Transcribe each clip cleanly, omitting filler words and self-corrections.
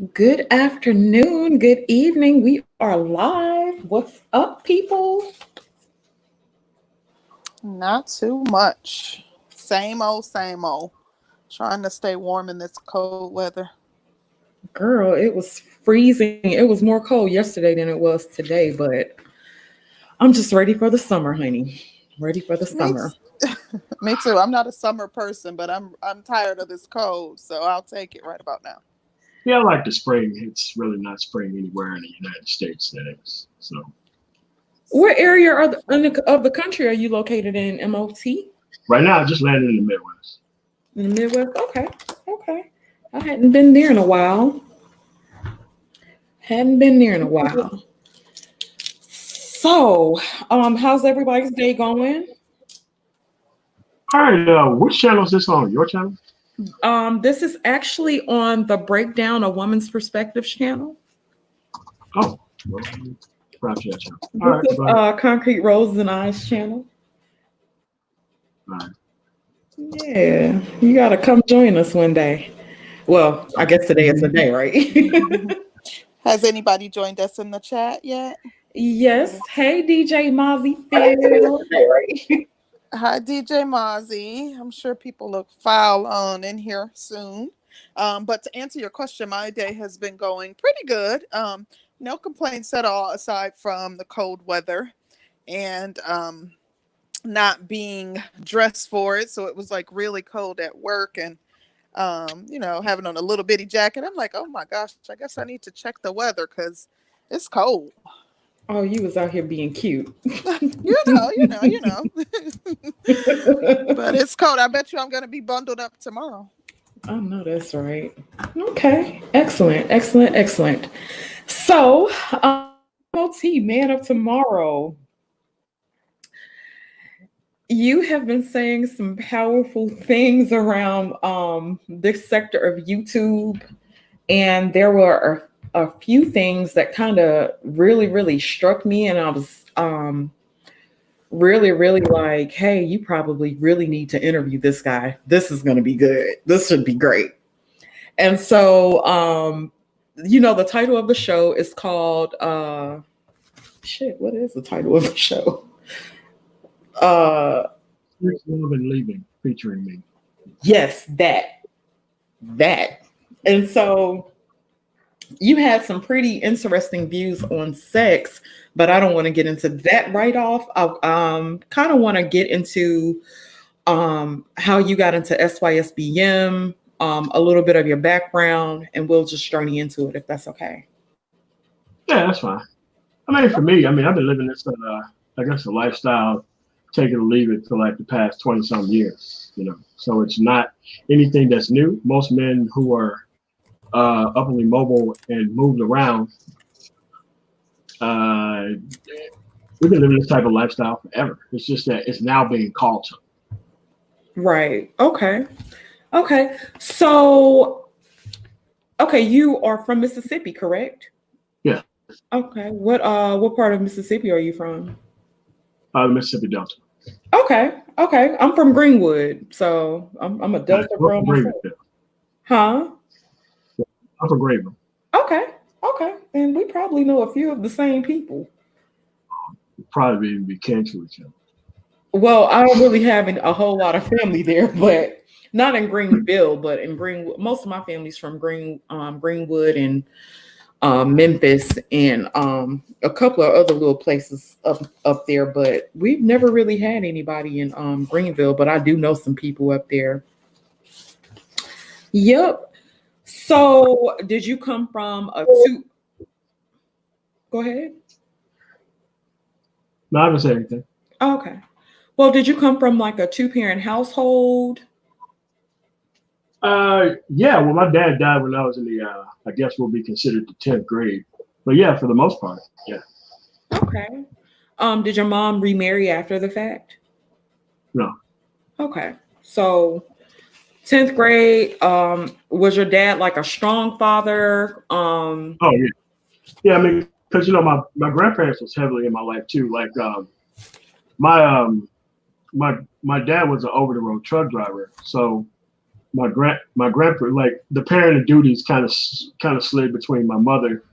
Good afternoon, good evening. We are live. What's up, people? Not too much. Same old, same old. Trying to stay warm in this cold weather. Girl, it was freezing. It was more cold yesterday than it was today, but I'm just ready for the summer, honey. Ready for the Me, summer. me too. I'm not a summer person, but I'm tired of this cold, so I'll take it right about now. Yeah, I like the spring. It's really not spring anywhere in the United States that is. So What area of the country are you located in, M.O.T? right now, I just landed in the Midwest. In the Midwest? Okay, okay. I hadn't been there in a while. Hadn't been there in a while. So, how's everybody's day going? All right, which channel is this on? Your channel? This is actually on the Breakdown a Woman's Perspective channel. Oh, well, perhaps that channel. This All right, is Concrete Roses and Eyes channel. all right. Yeah, you gotta come join us one day. Well, I guess today is the day, right? Has anybody joined us in the chat yet? Yes. Hey, DJ Mozzie Phil. Right. Hi, DJ Mozzie. I'm sure people look foul on in here soon. But to answer your question, my day has been going pretty good. No complaints at all, aside from the cold weather and not being dressed for it. So it was like really cold at work and having on a little bitty jacket. I'm like, oh my gosh, I guess I need to check the weather because it's cold. Oh, you was out here being cute. you know. But it's cold. I bet you I'm going to be bundled up tomorrow. I know that's right. Okay. Excellent. So, M.O.T, Man of Tomorrow. You have been saying some powerful things around this sector of YouTube, and there were a few things that kind of really struck me, and I was really like, hey, you probably really need to interview this guy. This is going to be good. This should be great. And so, the title of the show is called what is the title of the show? Love and Leaving, featuring me. Yes, that. And so you had some pretty interesting views on sex, but I don't want to get into that right off. I kind of want to get into how you got into SYSBM, a little bit of your background, and we'll just journey into it if that's okay. Yeah, that's fine. I mean, for me, I've been living this, I guess, a lifestyle, take it or leave it, for like the past 20-some years, So it's not anything that's new. Most men who are upwardly mobile and moved around, we've been living this type of lifestyle forever. It's just that it's now being called to. Right. Okay. So, you are from Mississippi, correct? Yeah. Okay. What part of Mississippi are you from? The Mississippi Delta. Okay. I'm from Greenwood, so I'm a Delta girl myself. Huh? I'm from Greenwood. Okay. And we probably know a few of the same people. Probably even be kin to each other. Well, I don't really have a whole lot of family there, but not in Greenville, but in Greenwood. Most of my family's from Greenwood and Memphis and a couple of other little places up there, but we've never really had anybody in Greenville, but I do know some people up there. Yep. So did you come from Go ahead. No, I haven't said anything. Okay. Well, did you come from like a 2-parent household? Yeah, well, my dad died when I was in the, I guess will be considered the 10th grade. But yeah, for the most part, yeah. Okay. Did your mom remarry after the fact? No. Okay. So 10th grade, was your dad like a strong father? Oh, yeah. Yeah, I mean, because, my grandparents was heavily in my life too. Like, my dad was an over-the-road truck driver. So my grandpa, like the parent of duties kind of slid between my mother,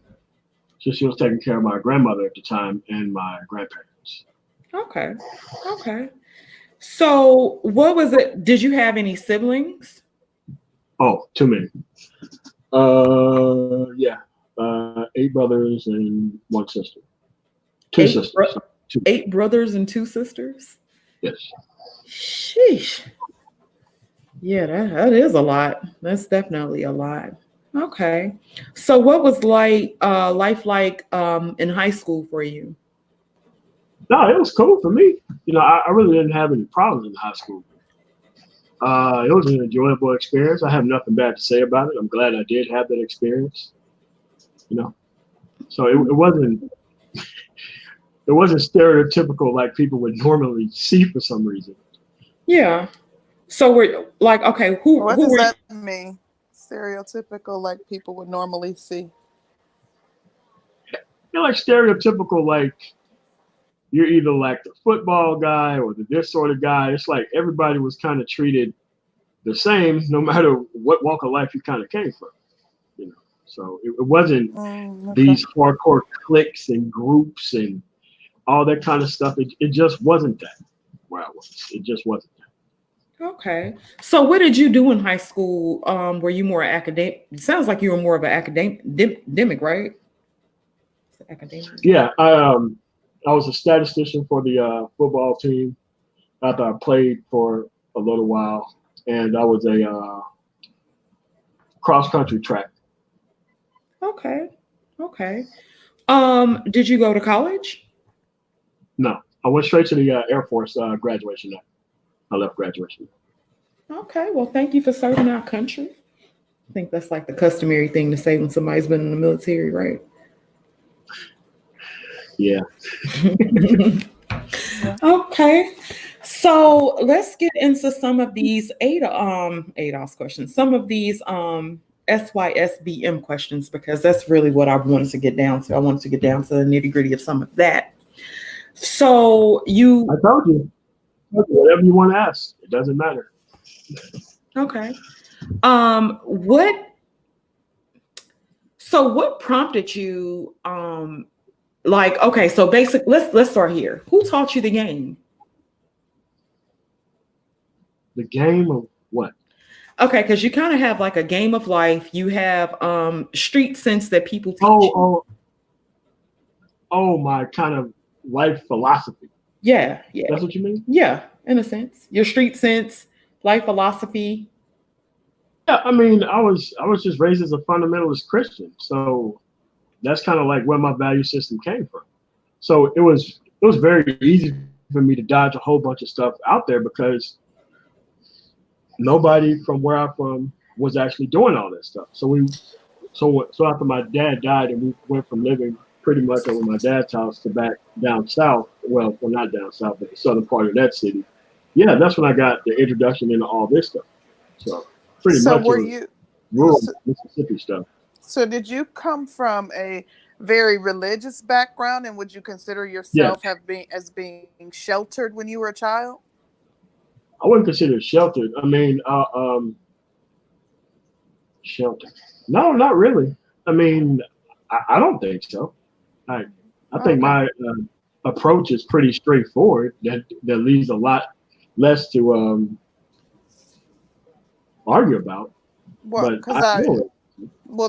so she was taking care of my grandmother at the time, and my grandparents. Okay. Okay. So what was it? Did you have any siblings? Oh, too many. Yeah. 8 brothers and 1 sister. 2 sisters. Two. 8 brothers and 2 sisters? Yes. Sheesh. Yeah, that is a lot. That's definitely a lot. Okay. So what was life like in high school for you? No, it was cool for me. I really didn't have any problems in high school. It was an enjoyable experience. I have nothing bad to say about it. I'm glad I did have that experience. So it wasn't stereotypical like people would normally see for some reason. Yeah. So we're like, okay, What does that mean? Stereotypical, like people would normally see. Like stereotypical, like you're either like the football guy or the this sort of guy. It's like everybody was kind of treated the same, no matter what walk of life you kind of came from. So it wasn't these hardcore cliques and groups and all that kind of stuff. It just wasn't that where I was. It just wasn't that. Okay. So what did you do in high school? Were you more academic? It sounds like you were more of an academic, right? Academic. Yeah, I was a statistician for the football team after I played for a little while, and I was a cross country track. Okay. Did you go to college? No, I went straight to the Air Force graduation night. I left graduation. Okay. Well, thank you for serving our country. I think that's like the customary thing to say when somebody's been in the military, right? Yeah. Okay. So let's get into some of these ADOS questions, some of these SYSBM questions, because that's really what I wanted to get down to. I wanted to get down to the nitty-gritty of some of that. So I told you, whatever you want to ask, it doesn't matter. Okay. What prompted you so let's start here. Who taught you the game? The game of what? Okay, because you kind of have like a game of life. You have street sense that people teach. Oh, my kind of life philosophy. Yeah. That's what you mean? Yeah, in a sense. Your street sense, life philosophy. Yeah, I mean, I was just raised as a fundamentalist Christian, so that's kind of like where my value system came from. So it was very easy for me to dodge a whole bunch of stuff out there because nobody from where I'm from was actually doing all that stuff. So after my dad died and we went from living pretty much over my dad's house to back down south. Well, not down south, but the southern part of that city. Yeah, that's when I got the introduction into all this stuff. So pretty much rural Mississippi stuff. So did you come from a very religious background, and would you consider yourself as being sheltered when you were a child? I wouldn't consider it sheltered. I mean, sheltered. No, not really. I mean, I don't think so. I think my approach is pretty straightforward. That leaves a lot less to argue about. Well,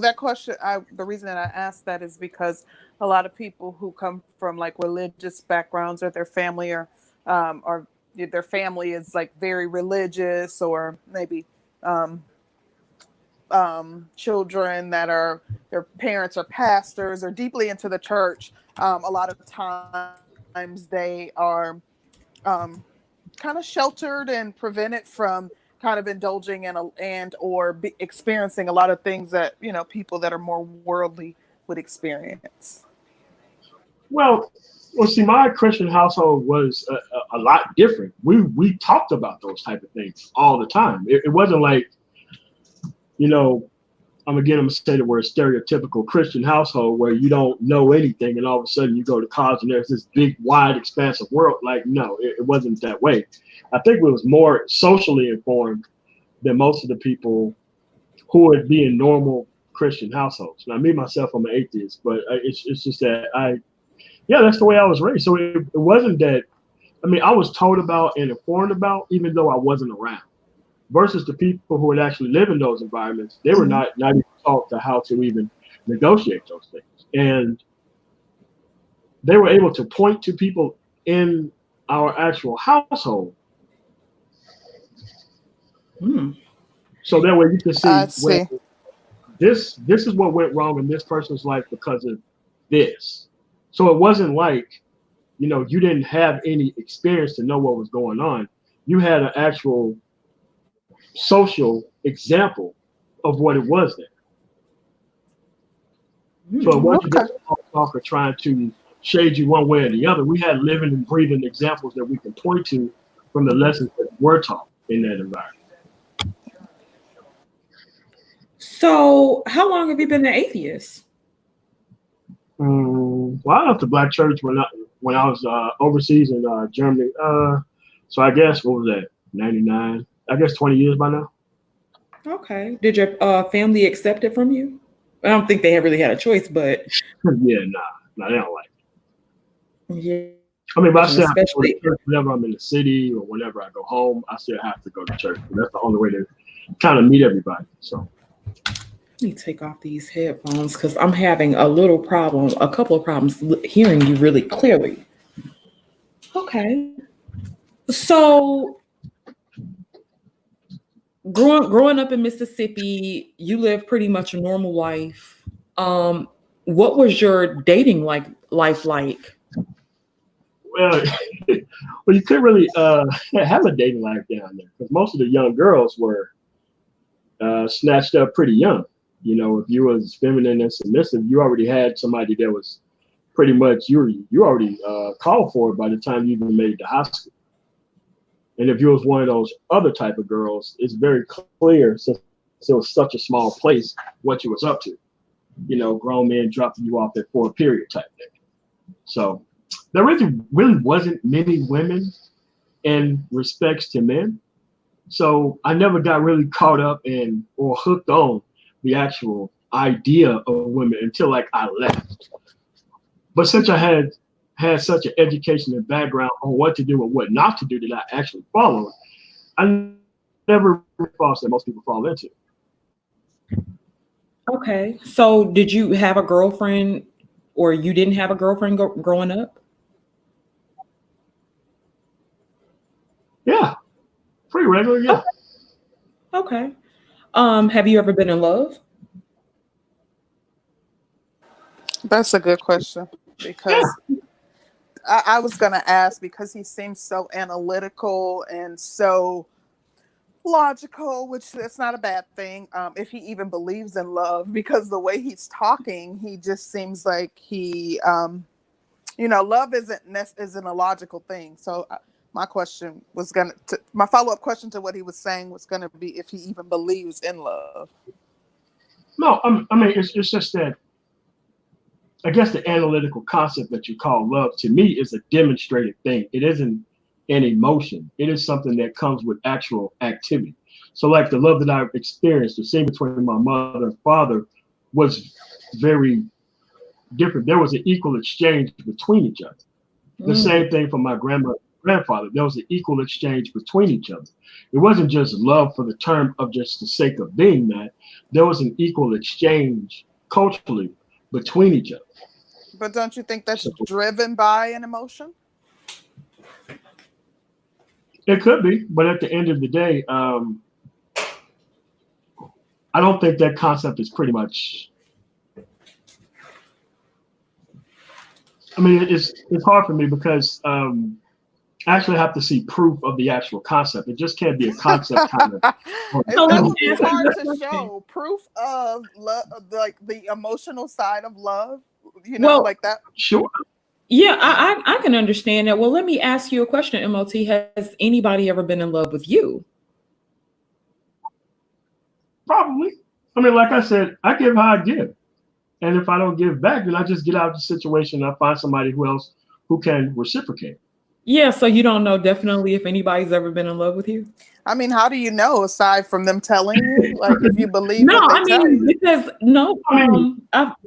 that question, the reason that I asked that is because a lot of people who come from like religious backgrounds or their family or their family is like very religious, or maybe children that are their parents are pastors or deeply into the church. A lot of times they are kind of sheltered and prevented from kind of indulging in experiencing a lot of things that people that are more worldly would experience. Well, see, my Christian household was a lot different. We talked about those type of things all the time. It wasn't like, I'm gonna say the word stereotypical Christian household where you don't know anything and all of a sudden you go to college and there's this big, wide, expansive world. Like, no, it wasn't that way. I think it was more socially informed than most of the people who would be in normal Christian households. Now, me myself, I'm an atheist, but it's just that that's the way I was raised. So it wasn't that. I mean, I was told about and informed about, even though I wasn't around. Versus the people who would actually live in those environments, they were not even taught to how to even negotiate those things, and they were able to point to people in our actual household. So that way you can see this is what went wrong in this person's life because of this. So it wasn't like, you didn't have any experience to know what was going on. You had an actual social example of what it was there. So it wasn't just talker trying to shade you one way or the other. We had living and breathing examples that we can point to from the lessons that were taught in that environment. So how long have you been an atheist? Well, I left the Black church when I was overseas in Germany. So I guess, what was that, 99? I guess 20 years by now. Okay. Did your family accept it from you? I don't think they really had a choice, but yeah, nah, they don't like it. Yeah. I mean, but I still have to go to church whenever I'm in the city or whenever I go home. I still have to go to church. That's the only way to kind of meet everybody. So let me take off these headphones because I'm having a couple of problems hearing you really clearly. Okay. So growing up in Mississippi, you lived pretty much a normal life. What was your dating life like? Well, you couldn't really have a dating life down there because most of the young girls were snatched up pretty young. If you was feminine and submissive, you already had somebody that was pretty much you already called for it by the time you even made it to high school. And if you was one of those other type of girls, it's very clear since it was such a small place what you was up to. Grown men dropping you off at for a period type thing. So there really wasn't many women in respects to men. So I never got really caught up in or hooked on the actual idea of women until like I left. But since I had such an education and background on what to do and what not to do that I actually followed, I never falls that most people fall into. Okay. So did you have a girlfriend or you didn't have a girlfriend growing up? Yeah. Pretty regular, yeah. Okay. Have you ever been in love? That's a good question because I was going to ask because he seems so analytical and so logical, which that's not a bad thing. If he even believes in love, because the way he's talking, he just seems like he, love isn't a logical thing. So my question was my follow-up question to what he was saying was going to be if he even believes in love. No, I mean, it's just that I guess the analytical concept that you call love to me is a demonstrated thing. It isn't an emotion. It is something that comes with actual activity. So like the love that I've experienced, the scene between my mother and father was very different. There was an equal exchange between each other. The same thing for my grandfather. There was an equal exchange between each other. It wasn't just love for the term of just the sake of being that. There was an equal exchange culturally between each other. But don't you think that's driven by an emotion? It could be, but at the end of the day, I don't think that concept is pretty much. I mean, it's hard for me because I actually have to see proof of the actual concept. It just can't be a concept kind of. It's hard to show proof of love, like the emotional side of love. Like that. Sure. Yeah, I can understand that. Well, let me ask you a question, M.O.T. Has anybody ever been in love with you? Probably. I mean, like I said, I give how I give. And if I don't give back, then I just get out of the situation and I find somebody who can reciprocate. Yeah, so you don't know definitely if anybody's ever been in love with you? I mean, how do you know aside from them telling you? Like, if you believe No, what they I tell mean, you? because no, I mean,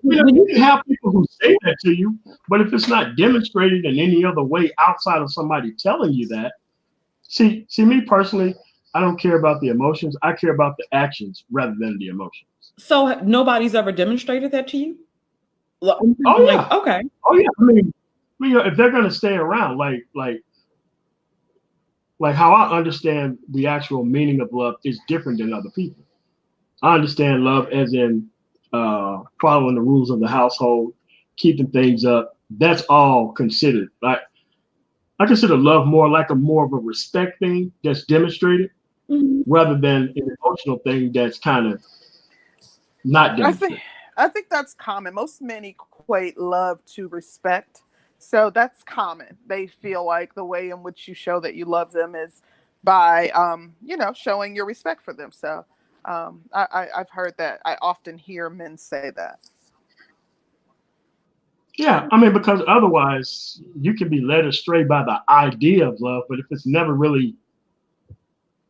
you can have people who say that to you, but if it's not demonstrated in any other way outside of somebody telling you that, see me personally, I don't care about the emotions. I care about the actions rather than the emotions. so nobody's ever demonstrated that to you? Like, Oh yeah. okay. Oh yeah. I mean, if they're gonna stay around, like how I understand the actual meaning of love is different than other people. I understand love as in following the rules of the household, keeping things up. That's all considered. Like I consider love more of a respect thing that's demonstrated rather than an emotional thing that's kind of not demonstrated. I think that's common. Most men equate love to respect. So that's common. They feel like the way in which you show that you love them is by, showing your respect for them. So I've heard that. I often hear men say that. Yeah, I mean, because otherwise you can be led astray by the idea of love, but if it's never really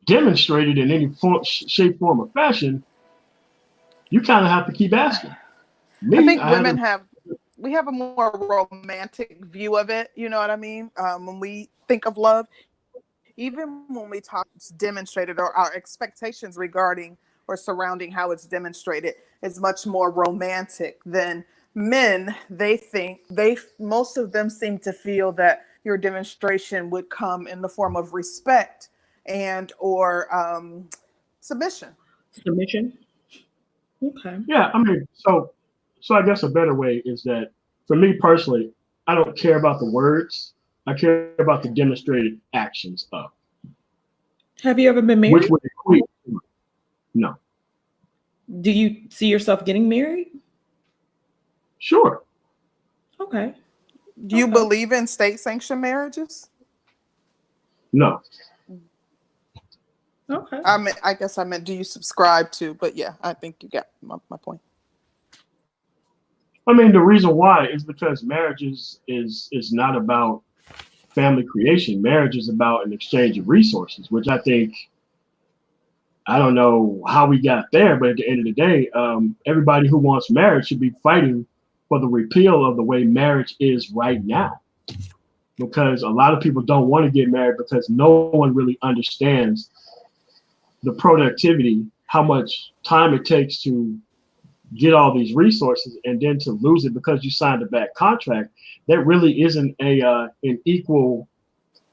demonstrated in any form, shape, form, or fashion, you kind of have to keep asking. I think we have a more romantic view of it. You know what I mean? When we think of love, even when we talk it's demonstrated or our expectations regarding or surrounding how it's demonstrated is much more romantic than men. Most of them seem to feel that your demonstration would come in the form of respect and or submission. Submission. Okay. Yeah, I mean, so I guess a better way is that for me personally, I don't care about the words. I care about the demonstrated actions of. Have you ever been Which married? would equate to no. Do you see yourself getting married? Sure. Okay. Do you Okay. believe in state sanctioned marriages? No. Okay. I guess I meant, do you subscribe to? But yeah, I think you got my point. I mean, the reason why is because marriage is not about family creation. Marriage is about an exchange of resources, which I think, I don't know how we got there, but at the end of the day, everybody who wants marriage should be fighting for the repeal of the way marriage is right now. Because a lot of people don't want to get married because no one really understands the productivity, how much time it takes to get all these resources and then to lose it because you signed a bad contract. That really isn't an equal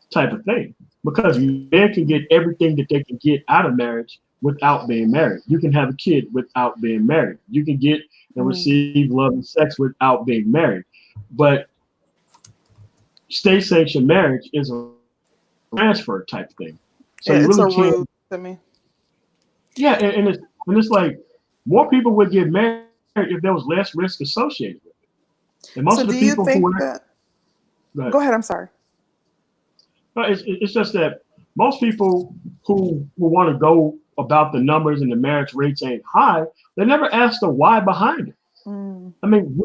type of thing, because men can get everything that they can get out of marriage without being married. You can have a kid without being married. You can get and receive love and sex without being married. But state sanctioned marriage is a transfer type thing. So Yeah, you it's really a can't. rude to me. Yeah, and it's like more people would get married if there was less risk associated with it. And most So of the do you people think who are, that? Go ahead. I'm sorry. it's just that most people who want to go about the numbers and the marriage rates ain't high, they never ask the why behind it. I mean,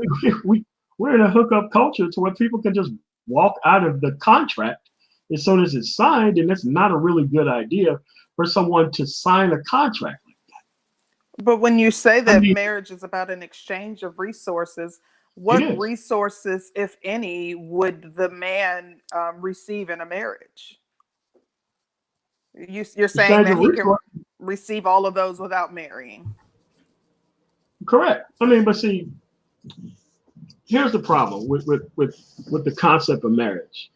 we're in a hookup culture to where people can just walk out of the contract as soon as it's signed, and it's not a really good idea for someone to sign a contract like that. But when you say I that mean, marriage is about an exchange of resources, it what is. resources, if any, would the man receive in a marriage? You're saying Exchange that of he can resources. receive all of those without marrying. Correct. I mean, but see, here's the problem with the concept of marriage.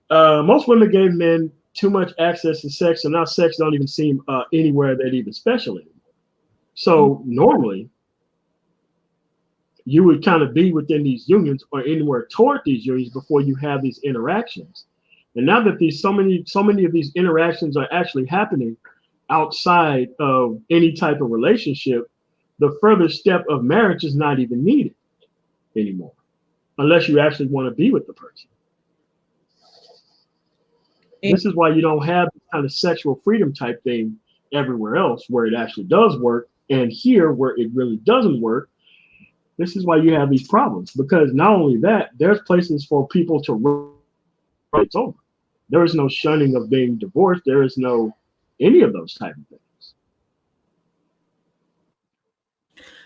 Most women gave men too much access to sex, and now sex don't even seem anywhere that even special anymore. So normally, you would kind of be within these unions or anywhere toward these unions before you have these interactions. And now that so many of these interactions are actually happening outside of any type of relationship, the further step of marriage is not even needed anymore, unless you actually want to be with the person. This is why you don't have this kind of sexual freedom type thing everywhere else where it actually does work, and here where it really doesn't work. This is why you have these problems, because not only that, there's places for people to run it's over. There is no shunning of being divorced. There is no any of those type of things.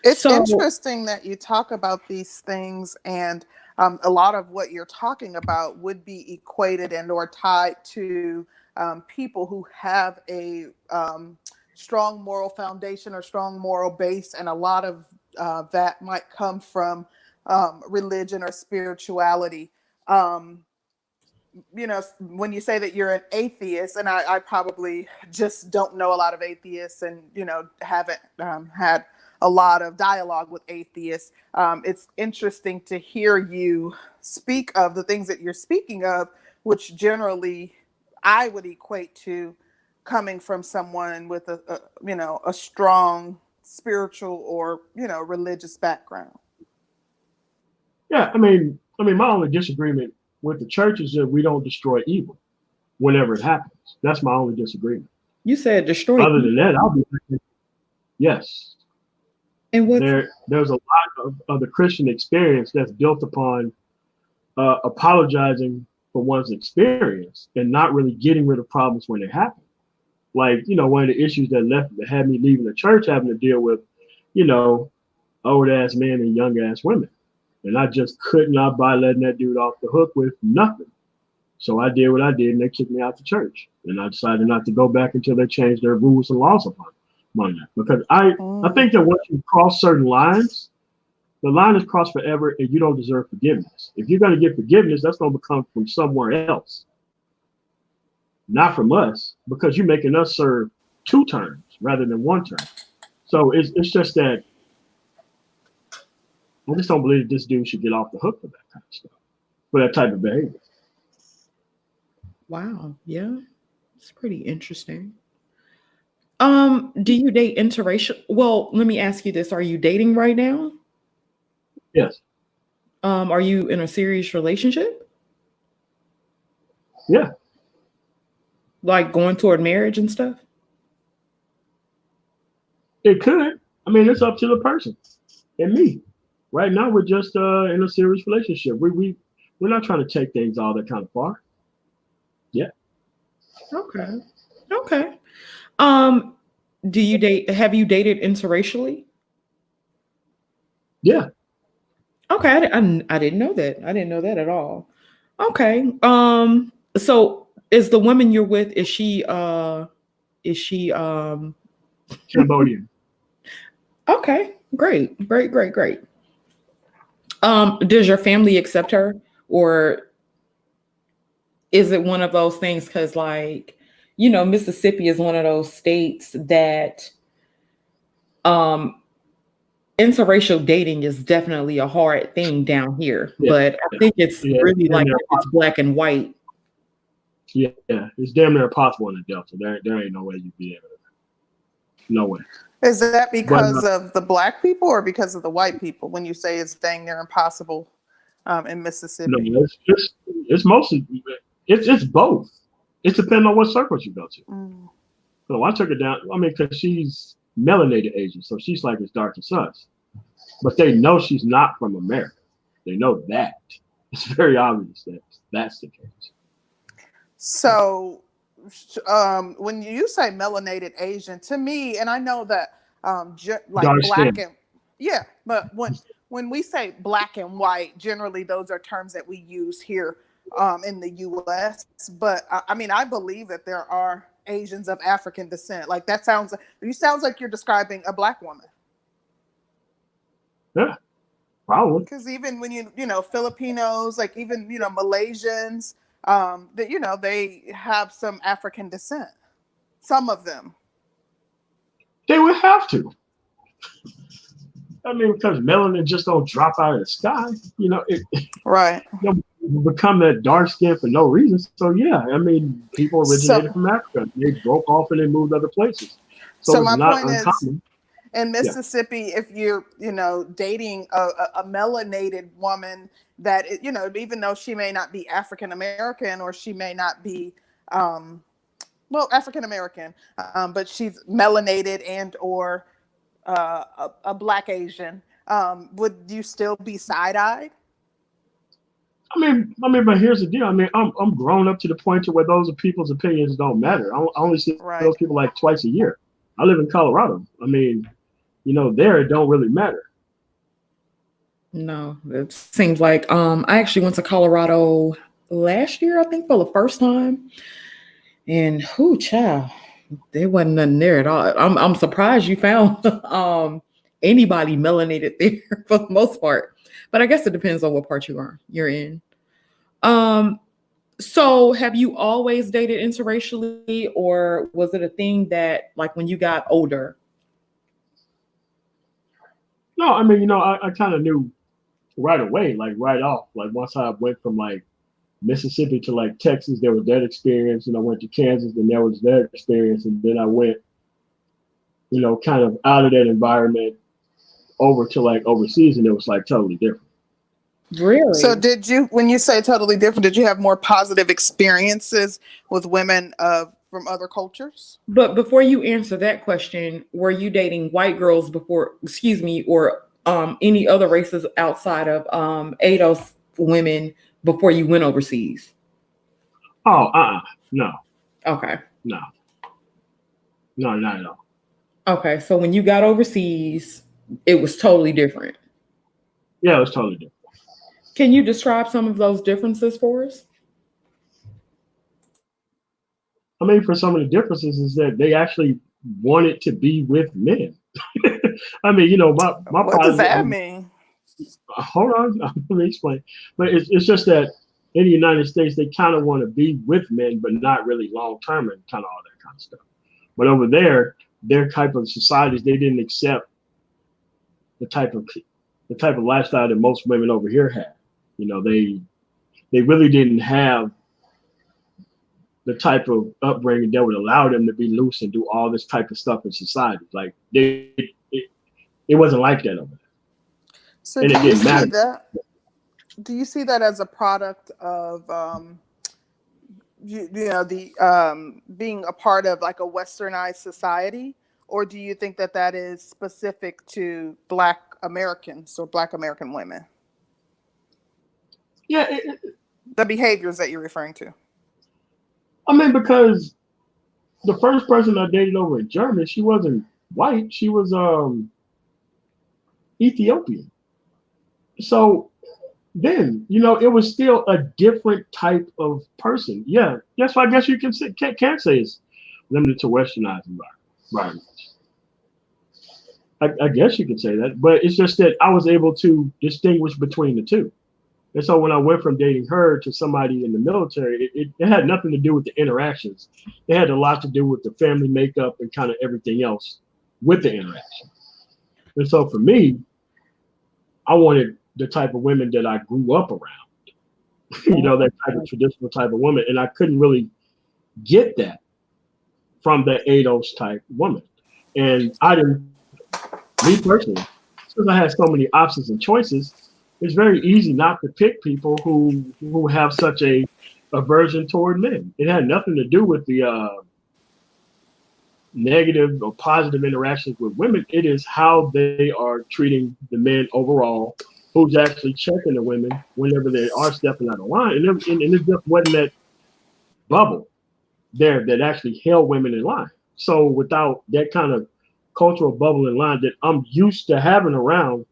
It's So interesting that you talk about these things, and a lot of what you're talking about would be equated and or tied to people who have a strong moral foundation or strong moral base, and a lot of that might come from religion or spirituality. Um, when you say that you're an atheist, and I probably just don't know a lot of atheists, and haven't had a lot of dialogue with atheists. It's interesting to hear you speak of the things that you're speaking of, which generally I would equate to coming from someone with a strong spiritual or religious background. Yeah, my only disagreement with the church is that we don't destroy evil whenever it happens. That's my only disagreement. you said destroy. Other than that, I'll be yes. And what's There's a lot of the Christian experience that's built upon apologizing for one's experience and not really getting rid of problems when they happen. Like, one of the issues that had me leaving the church having to deal with, old ass men and young ass women. And I just could not buy letting that dude off the hook with nothing. So I did what I did, and they kicked me out the church. And I decided not to go back until they changed their rules and laws upon that. Because I think that once you cross certain lines, the line is crossed forever, and you don't deserve forgiveness. If you're going to get forgiveness, that's going to come from somewhere else, not from us, because you're making us serve 2 terms rather than 1 term. So it's just that I just don't believe that this dude should get off the hook for that kind of stuff, for that type of behavior. wow, yeah, it's pretty interesting. Do you date interracial? Well, let me ask you this: are you dating right now? Yes. Are you in a serious relationship? Yeah. Like going toward marriage and stuff? It could. It's up to the person and me. Right now, we're just in a serious relationship. We're not trying to take things all that kind of far. Yeah. Okay. Okay. Do you date? Have you dated interracially? Yeah. Okay, I didn't know that. I didn't know that at all. Okay. So is the woman you're with? Is she? Cambodian. Okay. Great. Great. Great. Great. Does your family accept her, or is it one of those things? Because, like, Mississippi is one of those states that um interracial dating is definitely a hard thing down here, Yeah. but I think it's really like it's black and white. Yeah. It's damn near impossible in the Delta. There ain't no way you'd be able to. No way. Is that because of the black people or because of the white people when you say it's dang near impossible in Mississippi? No, it's mostly it's both. It depends on what circles you go to. So I took her down. Because she's melanated Asian, so she's like as dark as us. But they know she's not from America. They know that. It's very obvious that that's the case. So when you say melanated Asian, to me, and I know that like Dark black skin. and yeah, but when we say black and white, generally those are terms that we use here in the U.S. But I believe that there are Asians of African descent. Like that sounds like you're describing a black woman. Yeah, probably. Because even when Filipinos, like even Malaysians, that they have some African descent. Some of them. They would have to. Because melanin just don't drop out of the sky. Right. Become that dark skin for no reason. So yeah, people originated from Africa. They broke off and they moved other places. So it's my not point uncommon. is, in Mississippi, if you're dating a melanated woman that even though she may not be African American or she may not be African American, but she's melanated and or a black Asian, would you still be side-eyed? But here's the deal. I'm grown up to the point to where those people's opinions don't matter. I only see Right. those people like twice a year. I live in Colorado. There it don't really matter. No, it seems like I actually went to Colorado last year, I think, for the first time. And child, there wasn't nothing there at all. I'm surprised you found anybody melanated there for the most part. But I guess it depends on what part you're in. So have you always dated interracially, or was it a thing that like when you got older? No, I kind of knew right away, like right off. Like once I went from like Mississippi to like Texas, there was that experience, and I went to Kansas, and there was that experience, and then I went, kind of out of that environment over to like overseas, and it was like totally different. Really? So did you, when you say totally different, did you have more positive experiences with women from other cultures? But before you answer that question, were you dating white girls before, or any other races outside of ADOS women before you went overseas? Oh, no. Okay. No, not at all. Okay, so when you got overseas, it was totally different. Yeah, it was totally different. Can you describe some of those differences for us? For some of the differences is that they actually wanted to be with men. my What does that mean? Hold on, let me explain. But it's just that in the United States, they kind of want to be with men, but not really long term and kind of all that kind of stuff. But over there, their type of societies, they didn't accept the type of lifestyle that most women over here had. They really didn't have the type of upbringing that would allow them to be loose and do all this type of stuff in society. Like it wasn't like that over there. So do you see that? Do you see that as a product of being a part of like a westernized society, or do you think that is specific to Black Americans or Black American women? Yeah, the behaviors that you're referring to. Because the first person I dated over in Germany, she wasn't white. She was Ethiopian. So then, it was still a different type of person. Yeah. That's why I guess you can't say it's limited to westernized environments. I guess you could say that, but it's just that I was able to distinguish between the two. And so when I went from dating her to somebody in the military, it had nothing to do with the interactions. It had a lot to do with the family makeup and kind of everything else with the interaction. And so for me, I wanted the type of women that I grew up around, that type of traditional type of woman. And I couldn't really get that from the ADOS type woman. And me personally, since I had so many options and choices, it's very easy not to pick people who have such a aversion toward men. It had nothing to do with the negative or positive interactions with women. It is how they are treating the men overall, who's actually checking the women whenever they are stepping out of line. And it just wasn't that bubble there that actually held women in line. So without that kind of cultural bubble in line that I'm used to having around,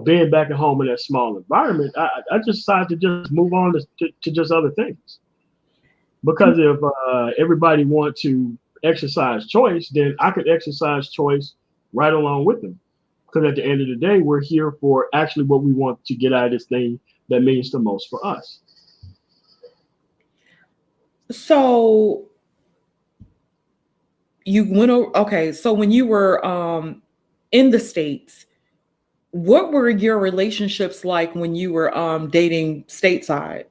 being back at home in that small environment, I just decided to just move on to just other things. Because if everybody wants to exercise choice, then I could exercise choice right along with them. Because at the end of the day, we're here for actually what we want to get out of this thing that means the most for us. So you went over, okay, so when you were in the States, what were your relationships like when you were dating stateside?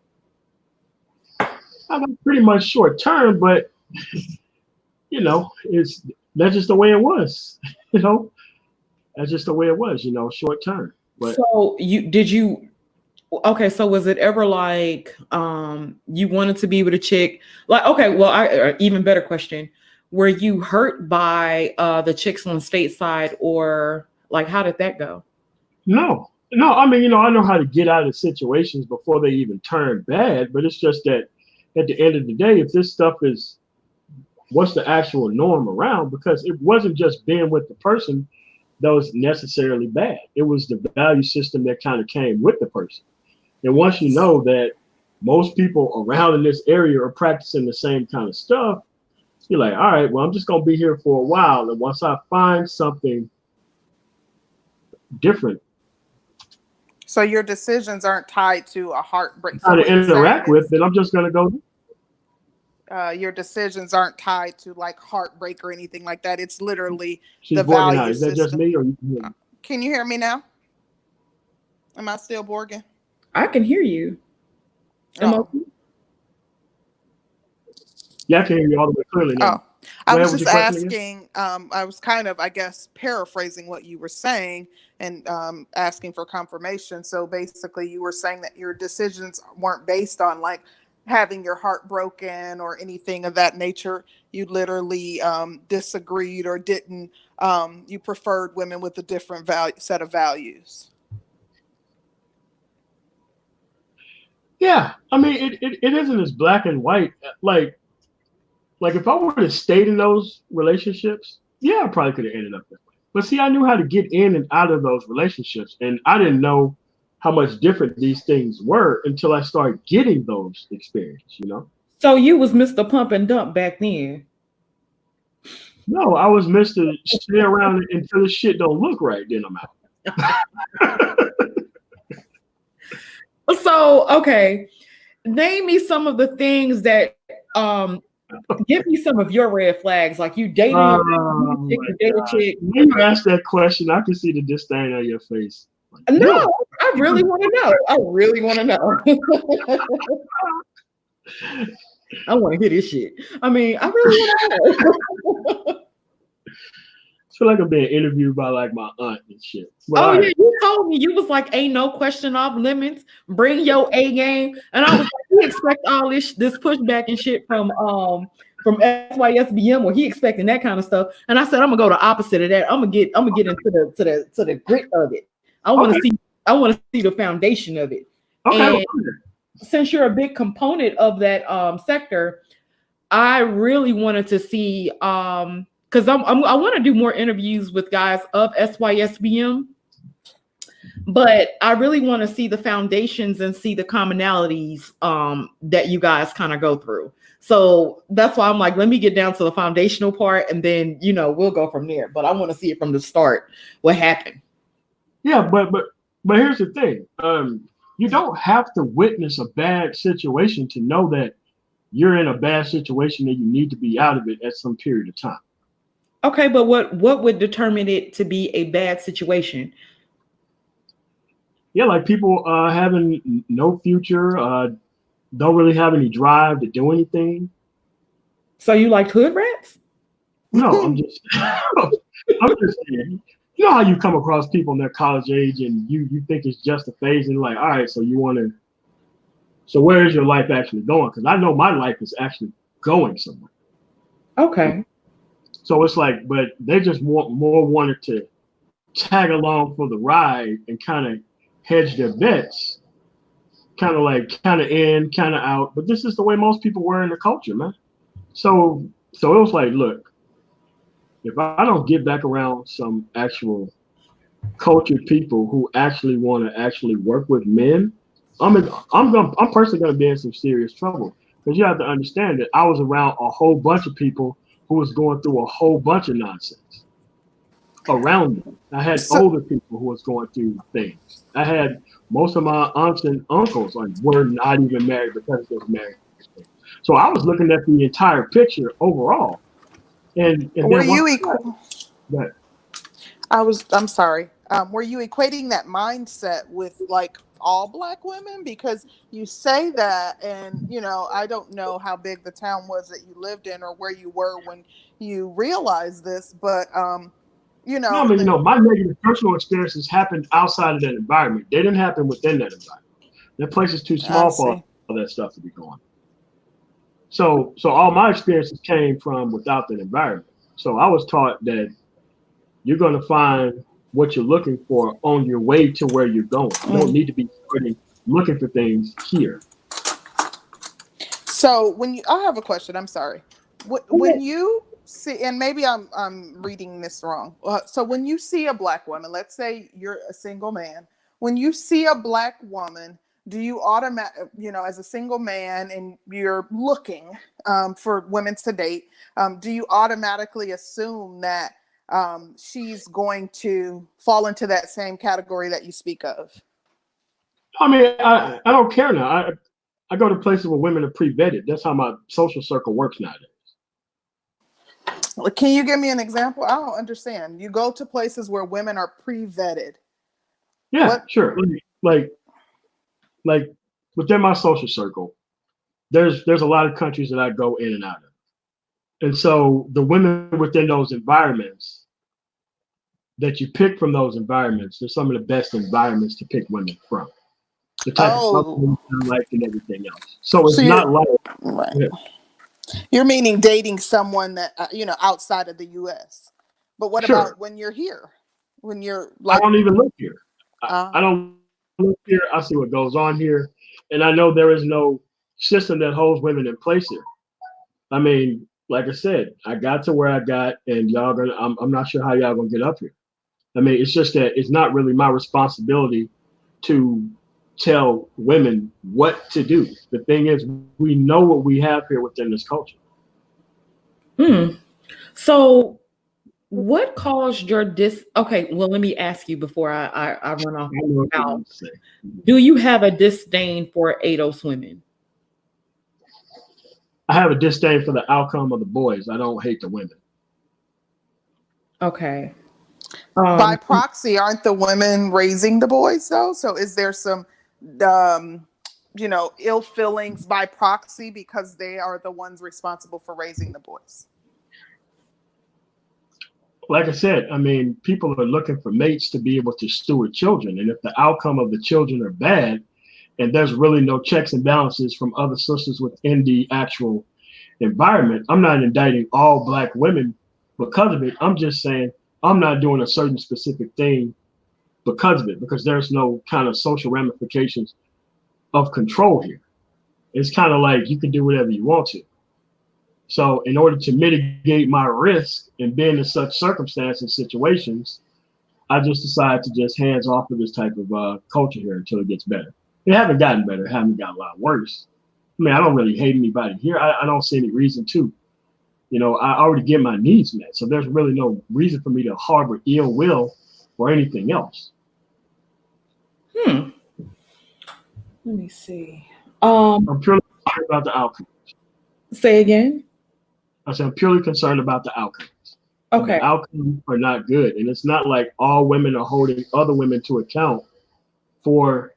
I was pretty much short term, but that's just the way it was. That's just the way it was. Short term. But so okay, so was it ever like you wanted to be with a chick? Like, okay, well, even better question. Were you hurt by the chicks on stateside, or like how did that go? No, No, I mean, I know how to get out of situations before they even turn bad, but it's just that at the end of the day, if this stuff is what's the actual norm around, because it wasn't just being with the person that was necessarily bad. It was the value system that kind of came with the person. And once you know that most people around in this area are practicing the same kind of stuff, you're like, all right, well, I'm just going to be here for a while. And once I find something different, So your decisions aren't tied to a heartbreak. how So to what you're interact saying with, is, then I'm just going to go. your decisions aren't tied to like heartbreak or anything like that. It's literally She's the borging value out. Is that just system. me or you can hear me? Can you hear me now? Am I still borging? I can hear you. Oh. Yeah, I can hear you all the way clearly now. Oh, I was With just your question again? asking, I was kind of, I guess, paraphrasing what you were saying and asking for confirmation. So basically, you were saying that your decisions weren't based on like having your heart broken or anything of that nature. You literally disagreed or didn't, you preferred women with a different set of values. Yeah, I mean, it isn't as black and white. Like if I would have stayed in those relationships, yeah, I probably could have ended up that way. But see, I knew how to get in and out of those relationships, and I didn't know how much different these things were until I started getting those experiences. So you was Mr. Pump and Dump back then. No, I was Mr. Stay around until the shit don't look right, then I'm out. So, okay. Name me some of the things that give me some of your red flags. Like you dated a chick, you dated a chick. When you ask that question, I can see the disdain on your face. Like, no, I really want to know. I really want to know. I want to hear this shit. I mean, I really want to know. I feel like I'm being interviewed by like my aunt and shit. But oh yeah, you told me you was like, ain't no question off limits. Bring your A game, and I was like, you expect all this pushback and shit from SYSBM, or he expecting that kind of stuff. And I said, I'm gonna go the opposite of that. I'm gonna get into the grit of it. I want to see the foundation of it. Okay. And since you're a big component of that sector, I really wanted to see because I want to do more interviews with guys of SYSBM, but I really want to see the foundations and see the commonalities that you guys kind of go through. So that's why I'm like, let me get down to the foundational part, and then we'll go from there. But I want to see it from the start. What happened? Yeah, but here's the thing. You don't have to witness a bad situation to know that you're in a bad situation and you need to be out of it at some period of time. Okay, but what would determine it to be a bad situation? Yeah, like people having no future, don't really have any drive to do anything. So you like hood rats? No, I'm just saying. You know how you come across people in their college age and you think it's just a phase, and like, all right, so where is your life actually going? Because I know my life is actually going somewhere. Okay. So it's like, but they just wanted to tag along for the ride and kind of hedge their bets, kind of in, kind of out. But this is the way most people were in the culture, man. So it was like, look, if I don't get back around some actual cultured people who actually want to actually work with men, I'm personally going to be in some serious trouble, because you have to understand that I was around a whole bunch of people who was going through a whole bunch of nonsense around me. I had older people who was going through things. I had most of my aunts and uncles were not even married because they were married. So I was looking at the entire picture overall. And were then you I'm sorry. Were you equating that mindset with like all Black women? Because you say that, and I don't know how big the town was that you lived in or where you were when you realized this, but my negative personal experiences happened outside of that environment. They didn't happen within that environment. That place is too small for all that stuff to be going on. So all my experiences came from without that environment. So I was taught that you're going to find what you're looking for on your way to where you're going. You don't need to be starting looking for things here. So I have a question. I'm sorry. When you see, and maybe I'm reading this wrong. So when you see a black woman, let's say you're a single man, when you see a black woman, do you as a single man and you're looking for women to date, do you automatically assume that she's going to fall into that same category that you speak of? I mean, I don't care now. I go to places where women are pre-vetted. That's how my social circle works nowadays. Can you give me an example? I don't understand. You go to places where women are pre-vetted. Yeah, sure. Like within my social circle, there's a lot of countries that I go in and out of. And so the women within those environments that you pick from those environments, they're some of the best environments to pick women from. The type of like and everything else. So it's not like right. Yeah. You're meaning dating someone that outside of the U.S. But what about when you're here? When you're like, I don't even live here. I don't live here. I see what goes on here, and I know there is no system that holds women in place here. I mean, like I said, I got to where I got, and y'all gonna. I'm not sure how y'all gonna get up here. I mean, it's just that it's not really my responsibility to tell women what to do. The thing is, we know what we have here within this culture. So what caused your okay, well, let me ask you before I run off. Do you have a disdain for ADOS women? I have a disdain for the outcome of the boys. I don't hate the women. Okay. By proxy, aren't the women raising the boys though? So is there some ill feelings by proxy because they are the ones responsible for raising the boys? Like I said, I mean, people are looking for mates to be able to steward children. And if the outcome of the children are bad, and there's really no checks and balances from other sisters within the actual environment, I'm not indicting all Black women because of it. I'm just saying I'm not doing a certain specific thing because of it, because there's no kind of social ramifications of control here. It's kind of like you can do whatever you want to. So in order to mitigate my risk in being in such circumstances and situations, I just decided to just hands off of this type of culture here until it gets better. It haven't gotten better. It haven't gotten a lot worse. I mean, I don't really hate anybody here. I don't see any reason to. I already get my needs met. So there's really no reason for me to harbor ill will or anything else. Let me see. I'm purely concerned about the outcome. Say again? I said I'm purely concerned about the outcomes. Okay. The outcomes are not good. And it's not like all women are holding other women to account for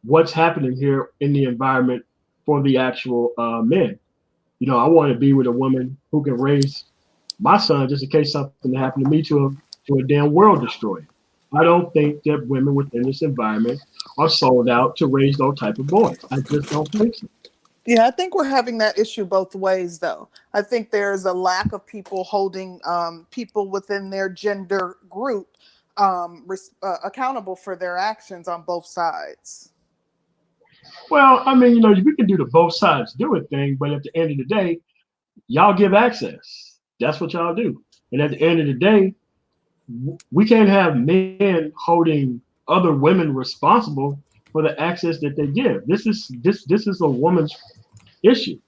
what's happening here in the environment for the actual men. I want to be with a woman who can raise my son just in case something happened to me to a damn world destroyed. I don't think that women within this environment are sold out to raise those type of boys. I just don't think so. Yeah, I think we're having that issue both ways, though. I think there's a lack of people holding people within their gender group accountable for their actions on both sides. Well, I mean, we can do the both sides do it thing, but at the end of the day, y'all give access. That's what y'all do. And at the end of the day, we can't have men holding other women responsible for the access that they give. This is a woman's issue.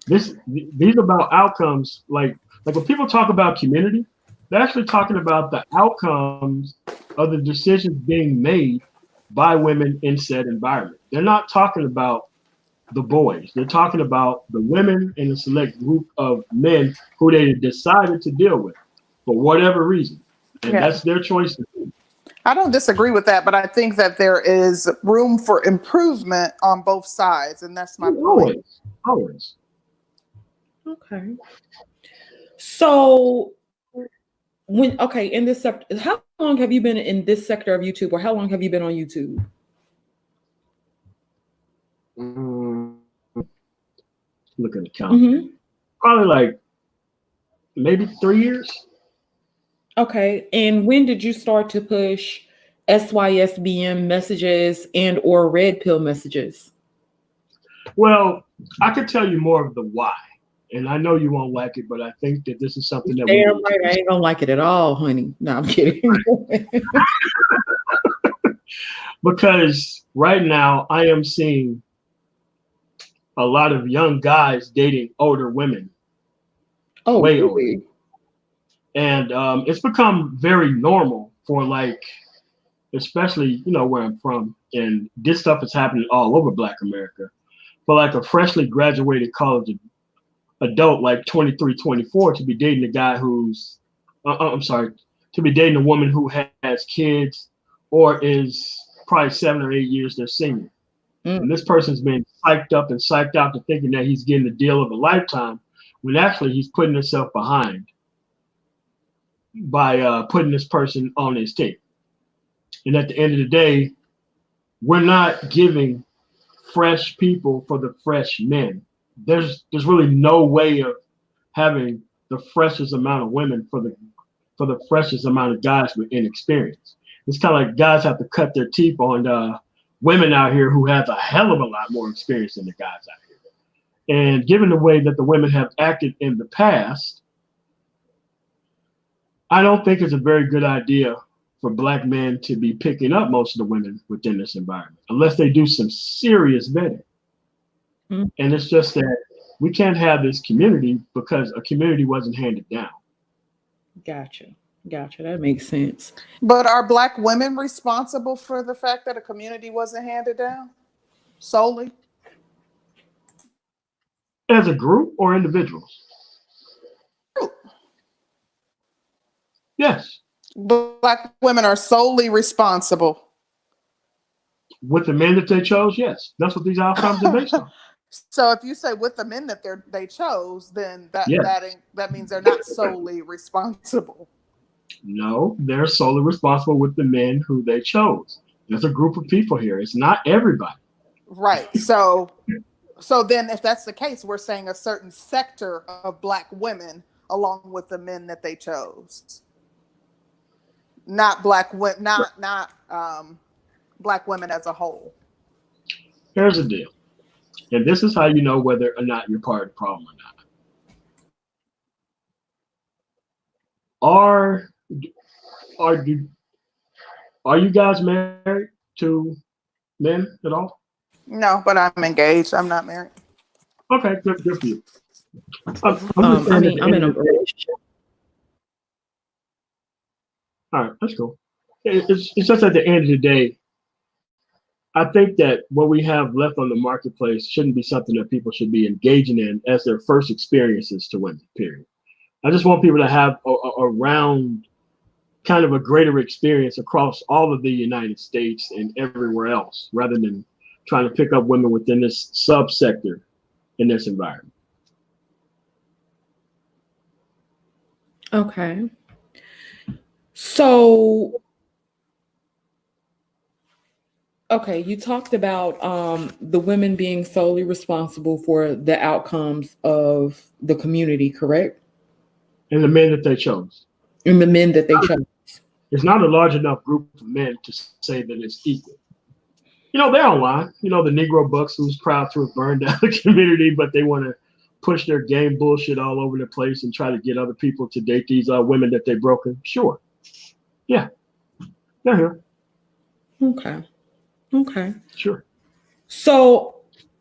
These are about outcomes. Like when people talk about community, they're actually talking about the outcomes of the decisions being made by women in said environment. They're not talking about the boys. They're talking about the women in a select group of men who they decided to deal with for whatever reason. And that's their choice. I don't disagree with that, but I think that there is room for improvement on both sides. And that's my point. Always. Okay. So in this sector, how long have you been in this sector of YouTube, or how long have you been on YouTube? Look at the count. Probably like maybe 3 years. Okay. And when did you start to push SYSBM messages and or red pill messages? Well, I could tell you more of the why. And I know you won't like it, but I think that this is something that we Damn need right, I ain't gonna like it at all, honey. No, I'm kidding. because right now I am seeing a lot of young guys dating older women, Oh, way older. really? And it's become very normal for like, especially, where I'm from. And this stuff is happening all over Black America. For like a freshly graduated college adult, like 23, 24, to be dating a guy who's, to be dating a woman who has kids or is probably 7 or 8 years their senior. And this person's been psyched up and psyched out to thinking that he's getting the deal of a lifetime, when actually he's putting himself behind by putting this person on his tape. And at the end of the day, we're not giving fresh people for the fresh men. There's really no way of having the freshest amount of women for the freshest amount of guys with inexperience. It's kind of like guys have to cut their teeth on women out here who have a hell of a lot more experience than the guys out here. And given the way that the women have acted in the past, I don't think it's a very good idea for Black men to be picking up most of the women within this environment, unless they do some serious vetting. And it's just that we can't have this community because a community wasn't handed down. Gotcha. That makes sense. But are Black women responsible for the fact that a community wasn't handed down solely? As a group or individuals? Group. Yes. Black women are solely responsible. With the men that they chose, yes. That's what these outcomes are based on. So if you say with the men that they chose, then that means they're not solely responsible. No, they're solely responsible with the men who they chose. There's a group of people here. It's not everybody. Right. So then if that's the case, we're saying a certain sector of Black women along with the men that they chose. Not Black women, not Black women as a whole. Here's the deal. And this is how you know whether or not you're part of the problem or not. Are you guys married to men at all? No, but I'm engaged. I'm not married. Okay, good for you. I'm in a relationship. All right, that's cool. It's just at the end of the day, I think that what we have left on the marketplace shouldn't be something that people should be engaging in as their first experiences to women, period. I just want people to have a round, kind of a greater experience across all of the United States and everywhere else, rather than trying to pick up women within this subsector in this environment. Okay. So, okay, you talked about the women being solely responsible for the outcomes of the community, correct? And the men that they chose. And the men that they chose. It's not a large enough group of men to say that it's equal. They're online. The Negro Bucks, who's proud to have burned down the community, but they want to push their game bullshit all over the place and try to get other people to date these women that they've broken. Sure. Yeah. They're here. Okay. Sure. So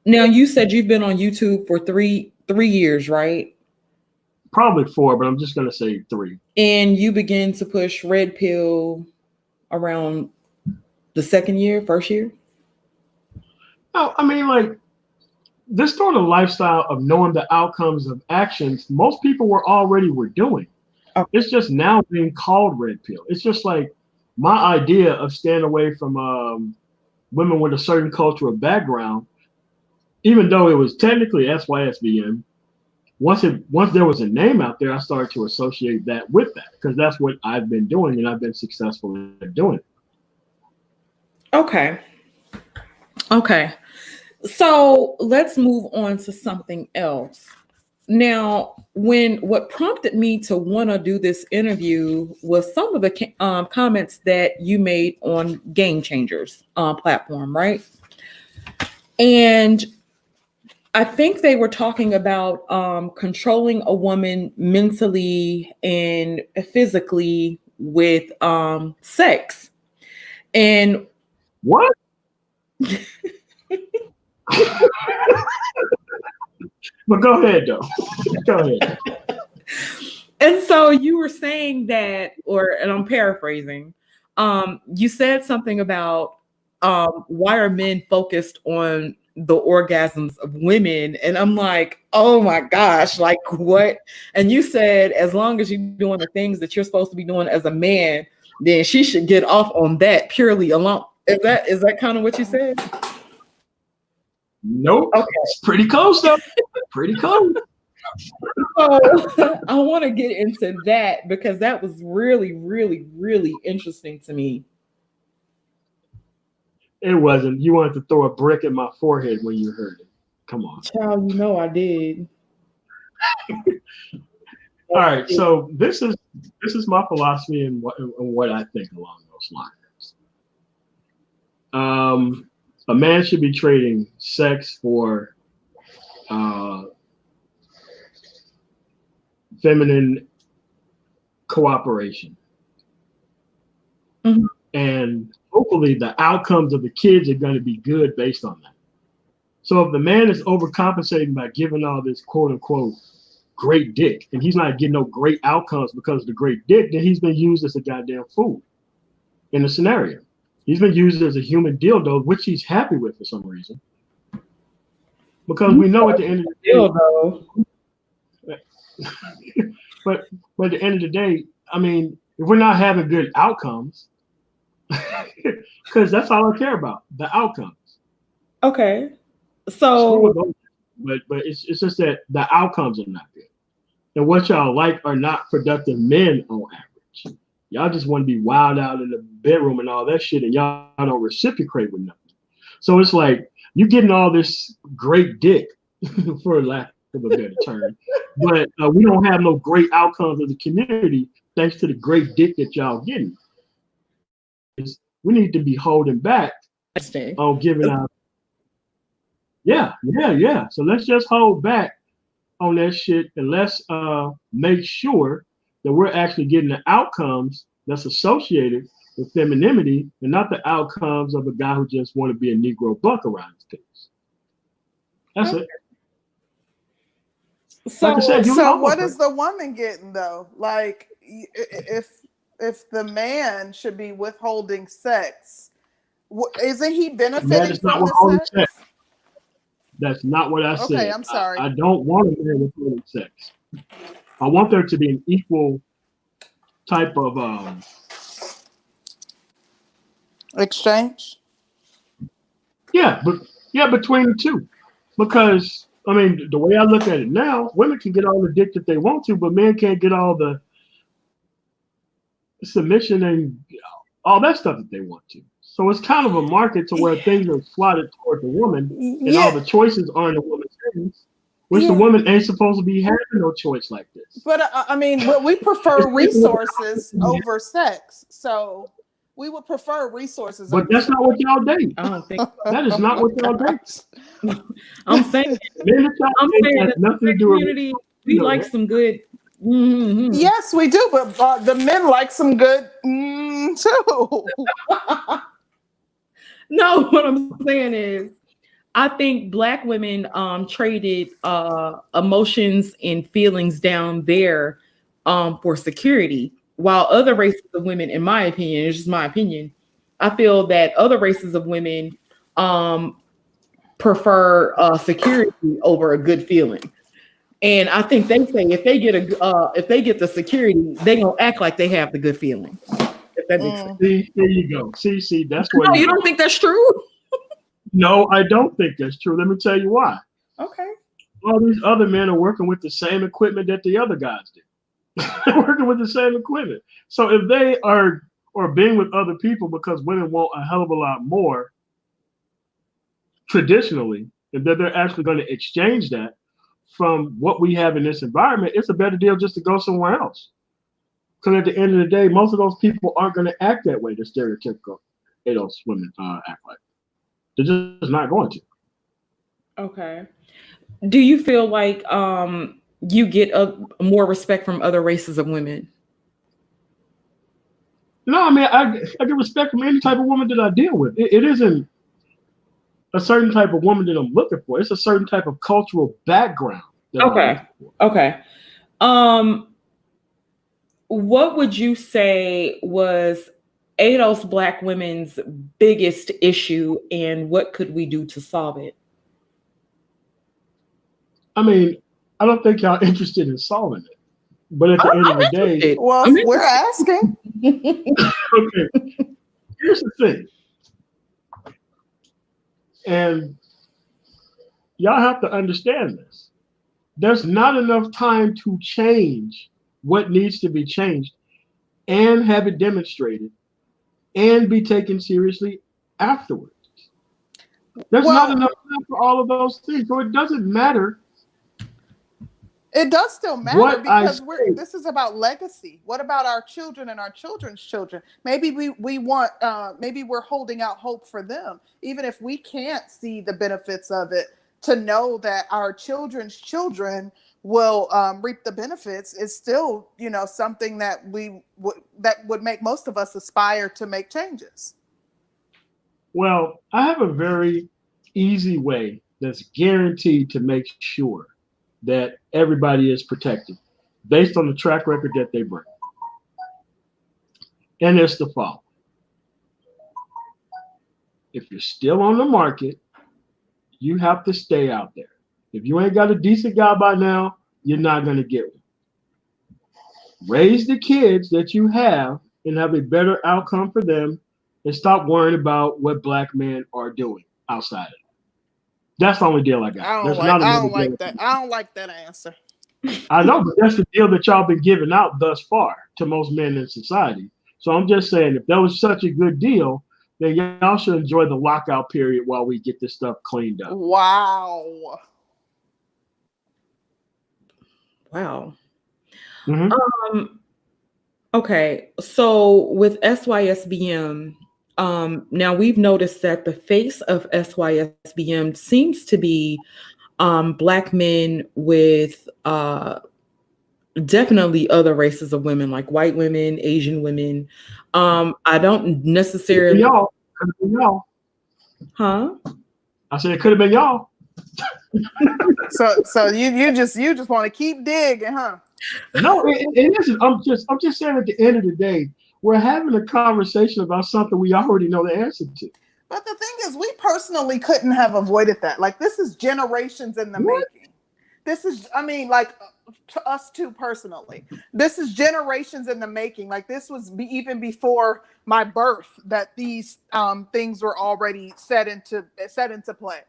now you said you've been on YouTube for three years, right? Probably 4, but I'm just going to say 3. And you began to push red pill around the first year? No, I mean, like, this sort of lifestyle of knowing the outcomes of actions, most people were doing. Okay. It's just now being called red pill. It's just like my idea of staying away from women with a certain cultural background, even though it was technically SYSBM. Once there was a name out there, I started to associate that with that, because that's what I've been doing, and I've been successful in doing it. Okay. So let's move on to something else. Now, what prompted me to want to do this interview was some of the comments that you made on Game Changers platform, right? And I think they were talking about controlling a woman mentally and physically with sex. And what? But go ahead, though. Go ahead. And so you were saying that, and I'm paraphrasing, you said something about why are men focused on the orgasms of women? And I'm like, oh my gosh, like what? And you said, as long as you're doing the things that you're supposed to be doing as a man, then she should get off on that purely alone. Is that kind of what you said? Nope. Okay. It's pretty close though. Pretty close. So I want to get into that because that was really, really, really interesting to me. It wasn't. You wanted to throw a brick in my forehead when you heard it. Come on. Child, you know I did. All right. So this is my philosophy and what I think along those lines. A man should be trading sex for feminine cooperation. Mm-hmm. And hopefully the outcomes of the kids are going to be good based on that. So if the man is overcompensating by giving all this quote unquote great dick and he's not getting no great outcomes because of the great dick, then he's been used as a goddamn fool in the scenario. He's been used as a human dildo, which he's happy with for some reason. Because we know at the end of the day, but at the end of the day, I mean, if we're not having good outcomes, because that's all I care about, the outcomes. Okay. So but it's just that the outcomes are not good. And what y'all like are not productive men on average. Y'all just want to be wild out in the bedroom and all that shit, and y'all don't reciprocate with nothing. So it's like you getting all this great dick, for lack of a better term, but we don't have no great outcomes of the community thanks to the great dick that y'all getting. We need to be holding back on giving out. Yeah. So let's just hold back on that shit and let's make sure that we're actually getting the outcomes that's associated with femininity and not the outcomes of a guy who just want to be a Negro buck around his place. That's it. So, like I said, what is the woman getting though? Like, if the man should be withholding sex, isn't he benefiting from the sex? That's not what I said. Okay, I'm sorry. I don't want a man withholding sex. I want there to be an equal type of exchange. Yeah, between the two, because I mean, the way I look at it now, women can get all the dick that they want to, but men can't get all the submission and all that stuff that they want to. So it's kind of a market to where things are slotted toward the woman, and all the choices are in the woman's hands, which the woman ain't supposed to be having no choice like this. But I mean, we prefer resources over sex, so we would prefer resources. But that's not what y'all date. I don't think that is not what y'all date. I'm saying that nothing to do with we like some good. Mm-hmm. Yes, we do, but the men like some good too. No, what I'm saying is, I think Black women traded emotions and feelings down there for security, while other races of women, in my opinion, it's just my opinion, I feel that other races of women prefer security over a good feeling. And I think they say if they get the security, they gonna act like they have the good feeling. If that makes sense. See, there you go. See, that's what. No, you don't think that's true? No, I don't think that's true. Let me tell you why. Okay. All these other men are working with the same equipment that the other guys do. They're working with the same equipment. So if they are being with other people because women want a hell of a lot more traditionally, and that they're actually going to exchange that from what we have in this environment, it's a better deal just to go somewhere else. Because at the end of the day, most of those people aren't going to act that way. The stereotypical ADOS women act like. They're just not going to. Okay. Do you feel like you get more respect from other races of women? No, I mean, I get respect from any type of woman that I deal with. It isn't a certain type of woman that I'm looking for. It's a certain type of cultural background that I'm looking for. Okay. What would you say was ADOS Black women's biggest issue, and what could we do to solve it? I mean, I don't think y'all interested in solving it. But at the end of the day, well, we're asking. Okay, here's the thing. And y'all have to understand this. There's not enough time to change what needs to be changed and have it demonstrated and be taken seriously afterwards. There's not enough time for all of those things. So it doesn't matter. It does still matter because this is about legacy. What about our children and our children's children? Maybe we want, maybe we're holding out hope for them, even if we can't see the benefits of it. To know that our children's children will reap the benefits is still, something that that would make most of us aspire to make changes. Well, I have a very easy way that's guaranteed to make sure that everybody is protected based on the track record that they bring. And it's the following. If you're still on the market, you have to stay out there. If you ain't got a decent guy by now, you're not going to get one. Raise the kids that you have and have a better outcome for them, and stop worrying about what Black men are doing outside of it. That's the only deal I got. I don't like that. I don't like that answer. I know, but that's the deal that y'all been giving out thus far to most men in society. So I'm just saying, if that was such a good deal, then y'all should enjoy the lockout period while we get this stuff cleaned up. Wow. Mm-hmm. Okay, so with SYSBM, now we've noticed that the face of SYSBM seems to be Black men with definitely other races of women, like white women, Asian women. I don't necessarily. Y'all. Huh? I said it could have been y'all. So you just want to keep digging, huh? No, it isn't. I'm just saying at the end of the day, we're having a conversation about something we already know the answer to. But the thing is, we personally couldn't have avoided that. Like, this is generations in the making. This is, to us too personally, this is generations in the making. Like, this was even before my birth that these things were already set into play.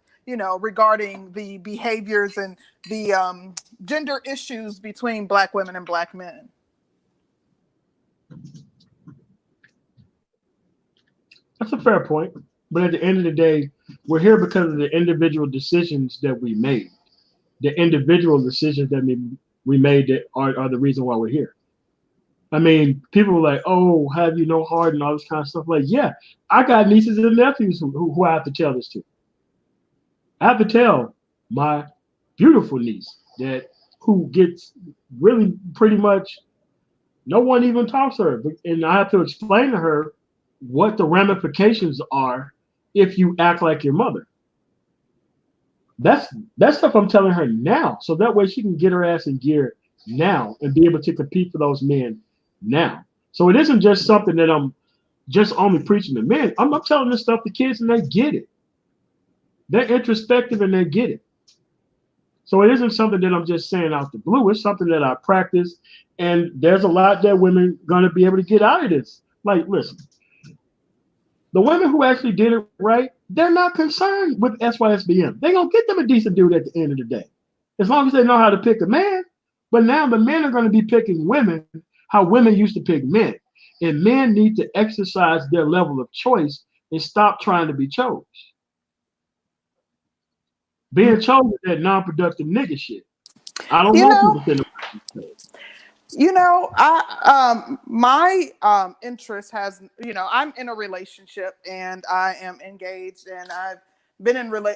Regarding the behaviors and the gender issues between Black women and Black men. That's a fair point. But at the end of the day, we're here because of the individual decisions that we made. The individual decisions that we made that are the reason why we're here. I mean, people were like, oh, have you no heart and all this kind of stuff. Like, yeah, I got nieces and nephews who I have to tell this to. I have to tell my beautiful niece who gets really pretty much no one even talks to her. And I have to explain to her what the ramifications are if you act like your mother. That's stuff I'm telling her now. So that way she can get her ass in gear now and be able to compete for those men now. So it isn't just something that I'm just only preaching to men. I'm telling this stuff to kids and they get it. They're introspective and they get it. So it isn't something that I'm just saying out the blue. It's something that I practice, and there's a lot that women are going to be able to get out of this. Like, listen, the women who actually did it right, they're not concerned with SYSBM. They're going to get them a decent dude at the end of the day, as long as they know how to pick a man. But now the men are going to be picking women how women used to pick men. And men need to exercise their level of choice and stop trying to be chose. Being chosen that non-productive nigga shit. I don't You want know, people to my interest has, I'm in a relationship and I am engaged, and I've been in my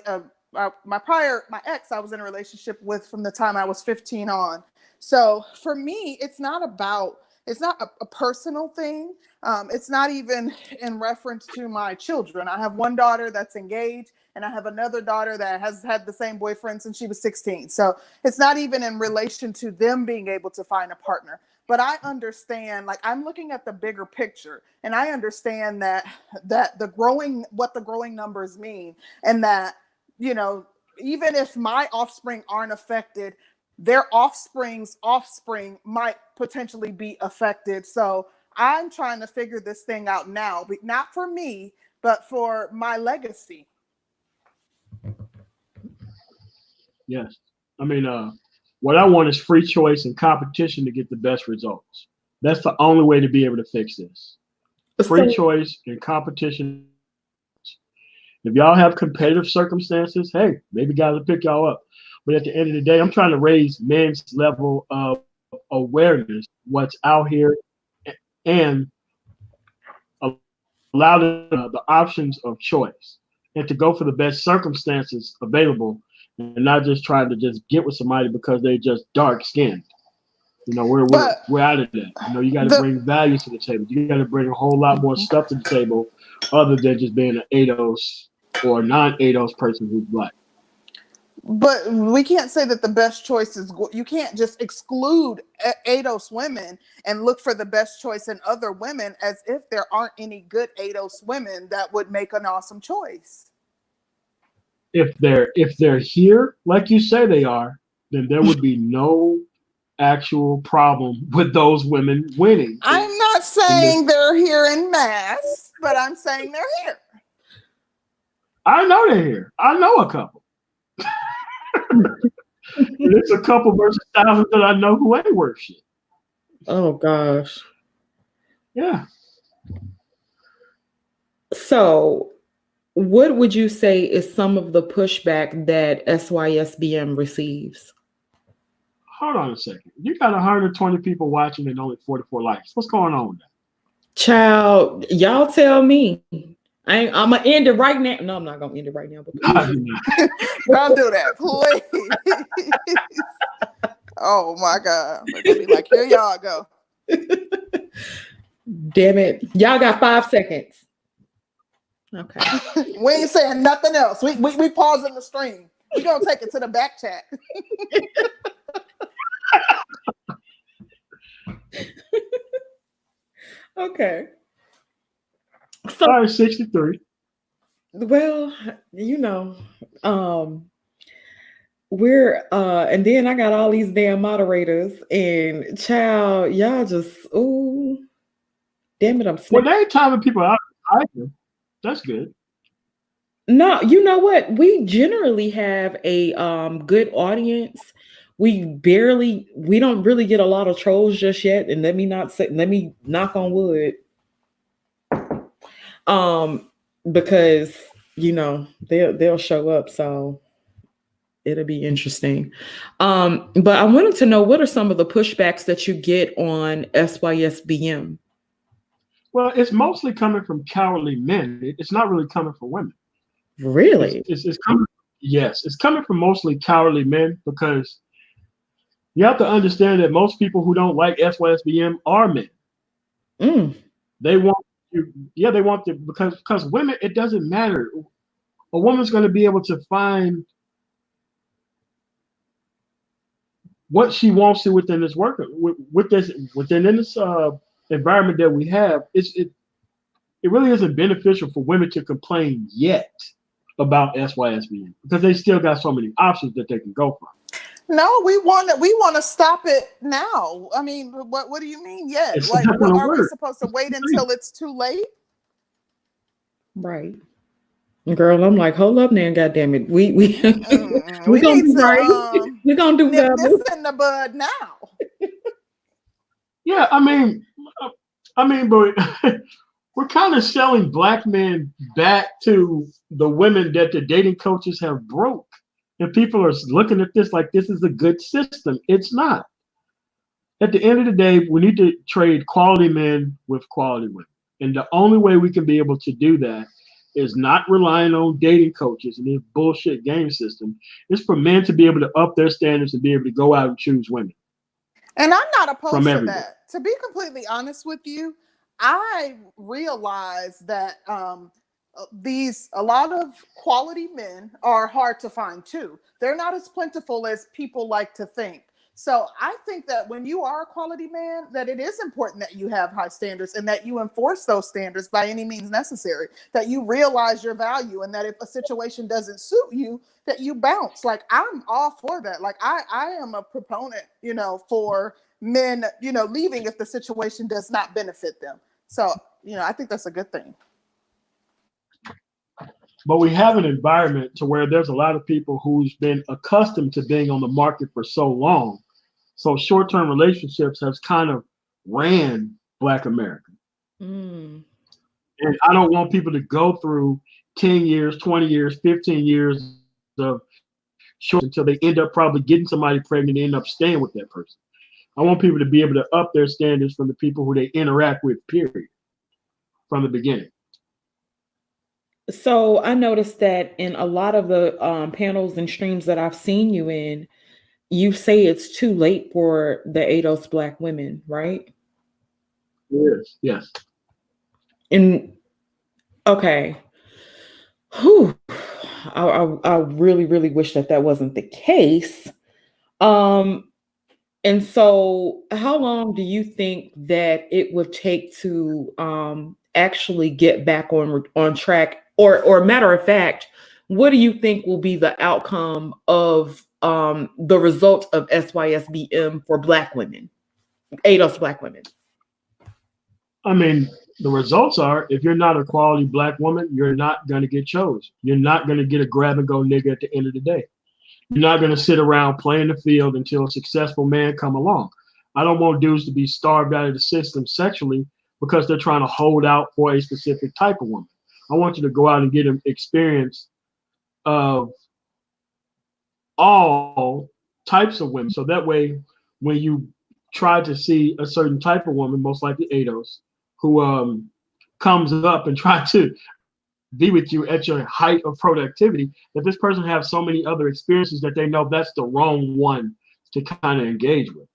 ex, I was in a relationship with from the time I was 15 on. So for me, it's not a personal thing. It's not even in reference to my children. I have one daughter that's engaged, and I have another daughter that has had the same boyfriend since she was 16. So it's not even in relation to them being able to find a partner. But I understand, like, I'm looking at the bigger picture, and I understand that what the growing numbers mean, and that, even if my offspring aren't affected, their offspring's offspring might potentially be affected. So I'm trying to figure this thing out now, but not for me, but for my legacy. Yes. I mean, what I want is free choice and competition to get the best results. That's the only way to be able to fix this. Free choice and competition. If y'all have competitive circumstances, hey, maybe guys will pick y'all up. But at the end of the day, I'm trying to raise men's level of awareness, what's out here, and allow them the options of choice, and to go for the best circumstances available, and not just trying to just get with somebody because they're just dark skinned. We're out of that. You got to bring value to the table. You got to bring a whole lot more stuff to the table, other than just being an ADOS or a non-ADOS person who's black. But we can't say that the best choice is. You can't just exclude ADOS women and look for the best choice in other women, as if there aren't any good ADOS women that would make an awesome choice. If they're here, like you say they are, then there would be no actual problem with those women winning. I'm not saying they're here in mass, but I'm saying they're here. I know they're here. I know a couple. There's a couple versus thousands that I know who ain't worth shit. Oh gosh. Yeah. So, what would you say is some of the pushback that SYSBM receives? Hold on a second. You got 120 people watching and only 44 likes. What's going on with that? Child, y'all tell me. I'm gonna end it right now. No, I'm not gonna end it right now. But don't do that, please. Oh my God! They're gonna be like, here y'all go. Damn it! Y'all got 5 seconds. Okay. We ain't saying nothing else. We pausing the stream. We gonna take it to the back chat. Okay. So, all right, 63. Well, we're and then I got all these damn moderators, and child, y'all just damn it, I'm well, they ain't timing people out either. That's good. No, you know what? We generally have a good audience. We don't really get a lot of trolls just yet, and let me knock on wood. Because they'll show up, so it'll be interesting. But I wanted to know, what are some of the pushbacks that you get on SYSBM? Well, it's mostly coming from cowardly men. It's not really coming from women. Really? It's coming. Yes, it's coming from mostly cowardly men, because you have to understand that most people who don't like SYSBM are men. They want because women, it doesn't matter. A woman's going to be able to find what she wants to within this within this environment that we have. It really isn't beneficial for women to complain yet about SYSBM, because they still got so many options that they can go from. No, we want to stop it now. I mean, what do you mean yet? It's like, are we supposed to wait until it's too late? Right. Girl, I'm like, hold up now, goddamn it. We we gonna need do to right. We're gonna do nip this in the bud now. Yeah, I mean, but we're kind of selling black men back to the women that the dating coaches have broke. And people are looking at this like this is a good system. It's not. At the end of the day, we need to trade quality men with quality women. And the only way we can be able to do that is not relying on dating coaches and this bullshit game system. It's for men to be able to up their standards and be able to go out and choose women. And I'm not opposed to everywhere. that. To be completely honest with you, I realize that a lot of quality men are hard to find too. They're not as plentiful as people like to think. So I think that when you are a quality man, that it is important that you have high standards and that you enforce those standards by any means necessary, that you realize your value, and that if a situation doesn't suit you, that you bounce. Like, I'm all for that. Like, I am a proponent, for men, leaving if the situation does not benefit them. So, I think that's a good thing. But we have an environment to where there's a lot of people who's been accustomed to being on the market for so long. So short-term relationships has kind of ran Black America. And I don't want people to go through 10 years, 20 years, 15 years of short until they end up probably getting somebody pregnant and end up staying with that person. I want people to be able to up their standards from the people who they interact with, period, from the beginning. So I noticed that in a lot of the panels and streams that I've seen you in, you say it's too late for the ADOS Black women, right? Yes. And okay. Whew. I really, really wish that wasn't the case. And so how long do you think that it would take to actually get back on track? Or matter of fact, what do you think will be the outcome of the result of SYSBM for Black women, ADOS Black women? I mean, the results are, if you're not a quality Black woman, you're not going to get chose. You're not going to get a grab and go nigga at the end of the day. You're not going to sit around playing the field until a successful man come along. I don't want dudes to be starved out of the system sexually because they're trying to hold out for a specific type of woman. I want you to go out and get an experience of all types of women. So that way, when you try to see a certain type of woman, most likely ADOS, who comes up and try to be with you at your height of productivity, that this person has so many other experiences that they know that's the wrong one to kind of engage with.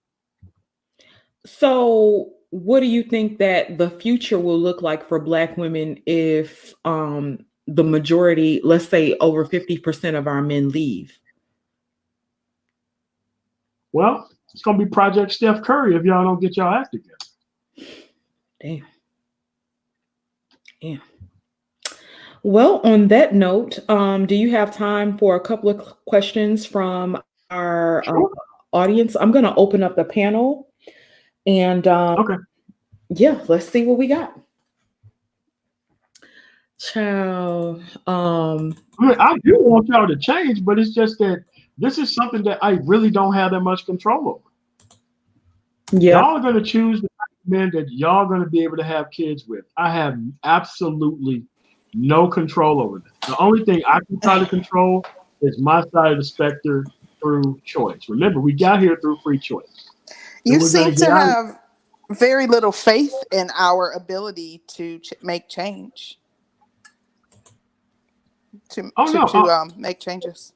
So what do you think that the future will look like for Black women if the majority, let's say over 50% of our men leave? Well, it's going to be Project Steph Curry if y'all don't get y'all act together. Damn. Well, on that note, do you have time for a couple of questions from our audience? I'm going to open up the panel and okay. Yeah, let's see what we got. Child. I mean, I do want y'all to change, but it's just that this is something that I really don't have that much control over. Yeah. Y'all are going to choose the men that y'all going to be able to have kids with. I have absolutely no control over that. The only thing I can try to control is my side of the spectrum through choice. Remember, we got here through free choice. You seem to have very little faith in our ability to make change. To make changes.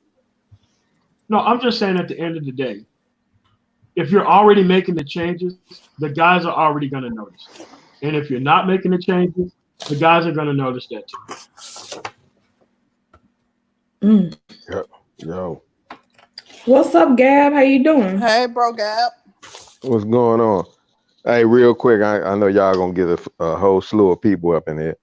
No, I'm just saying at the end of the day, if you're already making the changes, the guys are already going to notice. And if you're not making the changes, the guys are going to notice that too. Yo. What's up, Gab? How you doing? Hey, bro, Gab. What's going on? Hey, real quick, I know y'all going to get a whole slew of people up in here.